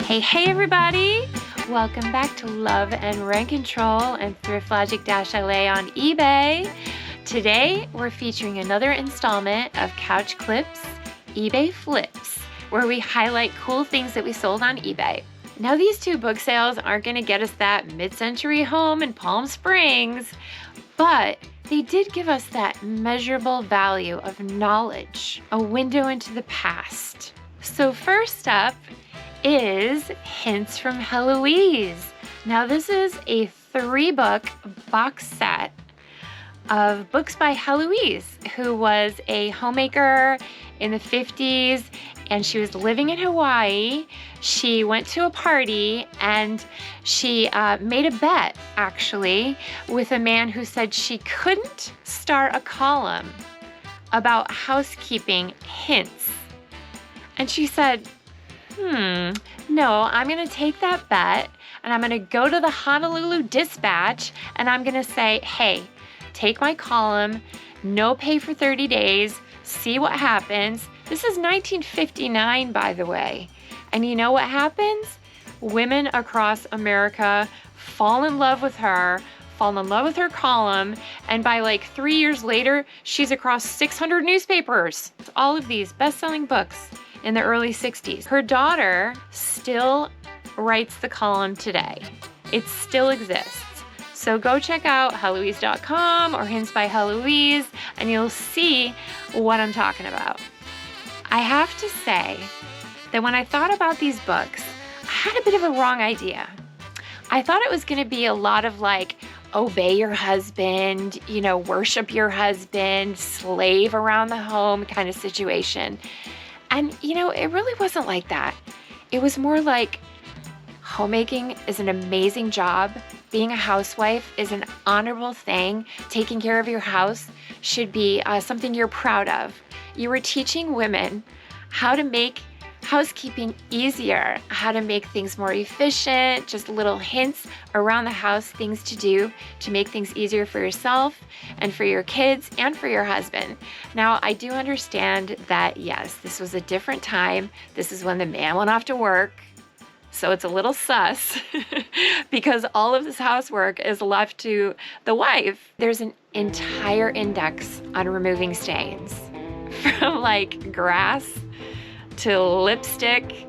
Hey everybody! Welcome back to Love and Rent Control and thriftlogic-la on eBay. Today we're featuring another installment of Couch Clips eBay Flips, where we highlight cool things that we sold on eBay. Now these two book sales aren't going to get us that mid-century home in Palm Springs, but they did give us that measurable value of knowledge, a window into the past. So first up is Hints from Heloise. Now this is a 3-book box set of books by Heloise, who was a homemaker in the 50s, and she was living in Hawaii. She went to a party and she made a bet, actually, with a man who said she couldn't start a column about housekeeping hints. And she said, no, I'm gonna take that bet and I'm gonna go to the Honolulu Dispatch and I'm gonna say, hey, take my column, no pay for 30 days, see what happens. This is 1959, by the way. And you know what happens? Women across America fall in love with her column, and by like 3 years later, she's across 600 newspapers. All of these best-selling books in the early 60s. Her daughter still writes the column today. It still exists. So go check out Heloise.com or Hints by Heloise and you'll see what I'm talking about. I have to say that when I thought about these books, I had a bit of a wrong idea. I thought it was going to be a lot of like, obey your husband, worship your husband, slave around the home kind of situation. And, it really wasn't like that. It was more like homemaking is an amazing job. Being a housewife is an honorable thing. Taking care of your house should be something you're proud of. You were teaching women how to make housekeeping easier, how to make things more efficient, just little hints around the house, things to do to make things easier for yourself and for your kids and for your husband. Now, I do understand that, yes, this was a different time. This is when the man went off to work. So it's a little sus because all of this housework is left to the wife. There's an entire index on removing stains, from like grass to lipstick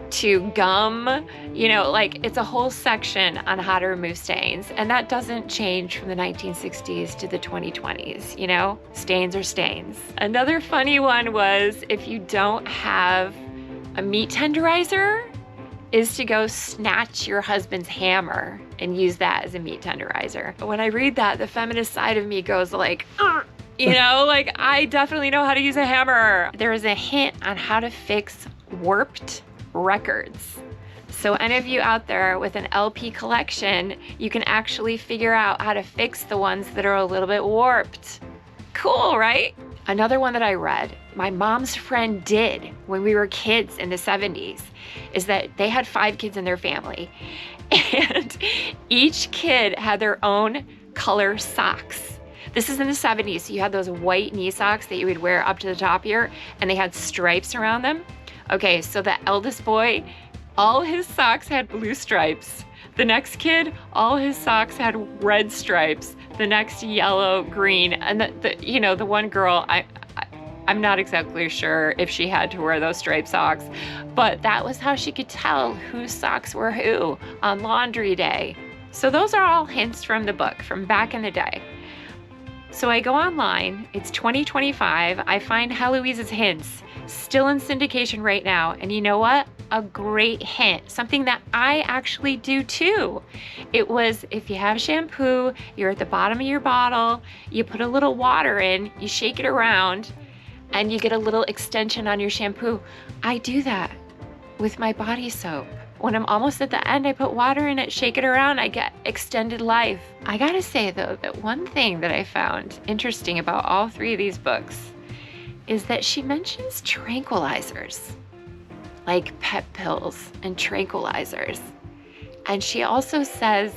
to gum, it's a whole section on how to remove stains. And that doesn't change from the 1960s to the 2020s, stains are stains. Another funny one was, if you don't have a meat tenderizer, is to go snatch your husband's hammer and use that as a meat tenderizer. When I read that, the feminist side of me goes like, I definitely know how to use a hammer. There is a hint on how to fix warped records. So any of you out there with an LP collection, you can actually figure out how to fix the ones that are a little bit warped. Cool, right? Another one that I read, my mom's friend did when we were kids in the 70s, is that they had 5 kids in their family. And each kid had their own color socks. This is in the 70s, so you had those white knee socks that you would wear up to the top here, and they had stripes around them. Okay, so the eldest boy, all his socks had blue stripes. The next kid, all his socks had red stripes. The next, yellow, green, and the one girl, I'm not exactly sure if she had to wear those striped socks, but that was how she could tell whose socks were who on laundry day. So those are all hints from the book from back in the day. So I go online, it's 2025, I find Heloise's Hints, still in syndication right now, and you know what? A great hint, something that I actually do too. It was, if you have shampoo, you're at the bottom of your bottle, you put a little water in, you shake it around, and you get a little extension on your shampoo. I do that with my body soap. When I'm almost at the end, I put water in it, shake it around, I get extended life. I gotta say though, that one thing that I found interesting about all 3 of these books is that she mentions tranquilizers, like pet pills and tranquilizers. And she also says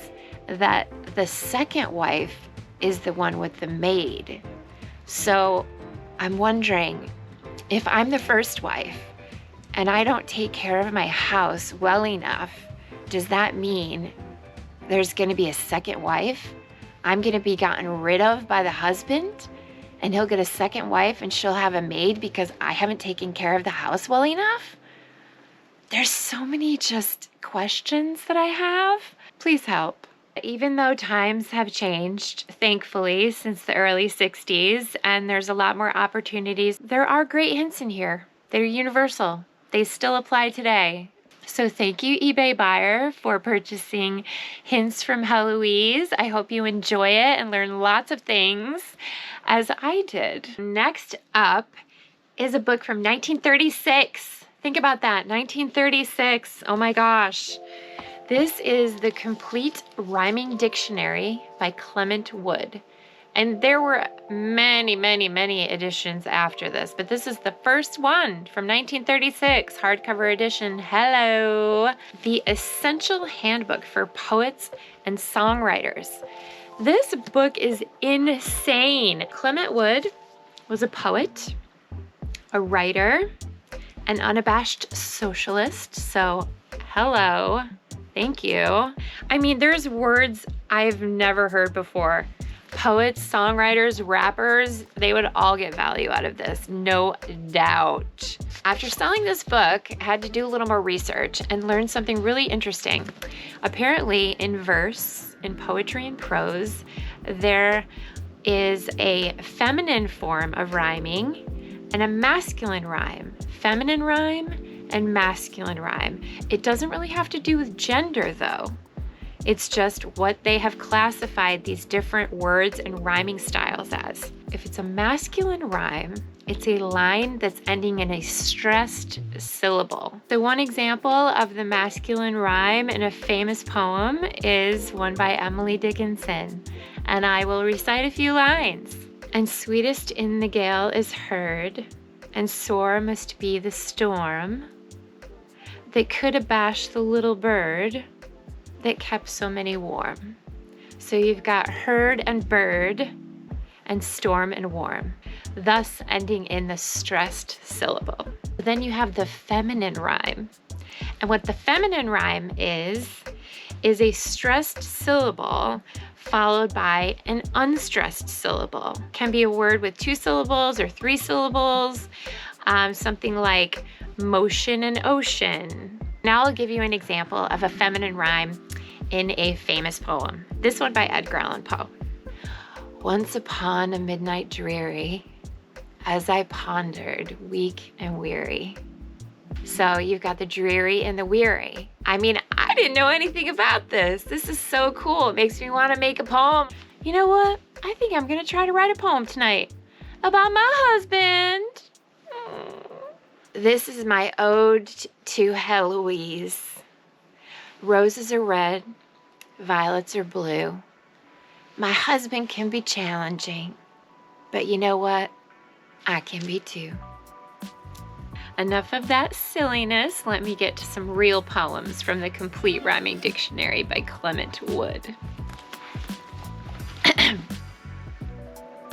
that the second wife is the one with the maid. So I'm wondering, if I'm the first wife and I don't take care of my house well enough, does that mean there's going to be a second wife? I'm going to be gotten rid of by the husband, and he'll get a second wife and she'll have a maid because I haven't taken care of the house well enough? There's so many just questions that I have. Please help. Even though times have changed, thankfully, since the early 60s, and there's a lot more opportunities, there are great hints in here. They're universal. They still apply today. So thank you, eBay buyer, for purchasing Hints from Heloise. I hope you enjoy it and learn lots of things, as I did. Next up is a book from 1936. Think about that, 1936. Oh my gosh. This is the Complete Rhyming Dictionary by Clement Wood. And there were many, many, many editions after this, but this is the first one from 1936, hardcover edition. Hello! The Essential Handbook for Poets and Songwriters. This book is insane. Clement Wood was a poet, a writer, an unabashed socialist, so hello. Thank you. I mean, there's words I've never heard before. Poets, songwriters, rappers, they would all get value out of this, no doubt. After selling this book, I had to do a little more research and learn something really interesting. Apparently, in verse, in poetry and prose, there is a feminine form of rhyming and a masculine rhyme. Feminine rhyme and masculine rhyme. It doesn't really have to do with gender, though. It's just what they have classified these different words and rhyming styles as. If it's a masculine rhyme, it's a line that's ending in a stressed syllable. So one example of the masculine rhyme in a famous poem is one by Emily Dickinson, and I will recite a few lines. And sweetest in the gale is heard, and sore must be the storm that could abash the little bird that kept so many warm. So you've got herd and bird and storm and warm, thus ending in the stressed syllable. Then you have the feminine rhyme. And what the feminine rhyme is a stressed syllable followed by an unstressed syllable. Can be a word with 2 syllables or 3 syllables, something like motion and ocean. Now I'll give you an example of a feminine rhyme in a famous poem. This one by Edgar Allan Poe. Once upon a midnight dreary, as I pondered, weak and weary. So you've got the dreary and the weary. I mean, I didn't know anything about this. This is so cool. It makes me want to make a poem. You know what? I think I'm going to try to write a poem tonight about my husband. This is my ode to Heloise. Roses are red, violets are blue. My husband can be challenging, but you know what? I can be too. Enough of that silliness. Let me get to some real poems from the Complete Rhyming Dictionary by Clement Wood.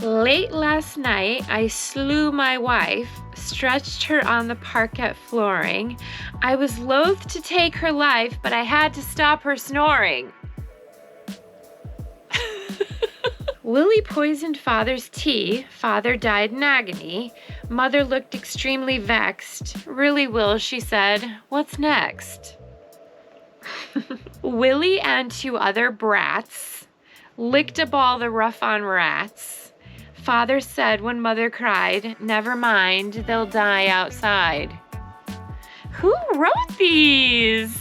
Late last night, I slew my wife, stretched her on the parquet flooring. I was loath to take her life, but I had to stop her snoring. Willie poisoned father's tea. Father died in agony. Mother looked extremely vexed. Really, Will, she said, what's next? Willie and 2 other brats licked up all the rough-on rats. Father said when mother cried, never mind, they'll die outside. Who wrote these?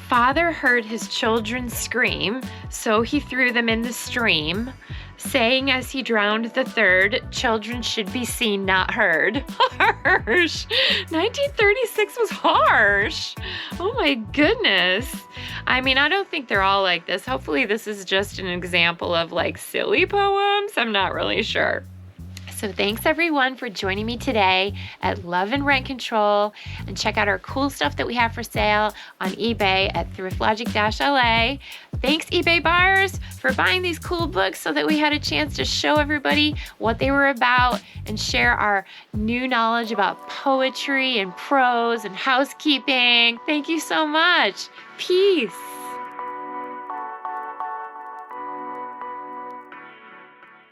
Father heard his children scream, so he threw them in the stream, saying as he drowned the third, children should be seen, not heard. Harsh! 1936 was harsh! Oh my goodness! I mean, I don't think they're all like this. Hopefully this is just an example of like silly poems. I'm not really sure. So thanks everyone for joining me today at Love and Rent Control, and check out our cool stuff that we have for sale on eBay at thriftlogic-la. Thanks eBay buyers for buying these cool books so that we had a chance to show everybody what they were about and share our new knowledge about poetry and prose and housekeeping. Thank you so much. Peace.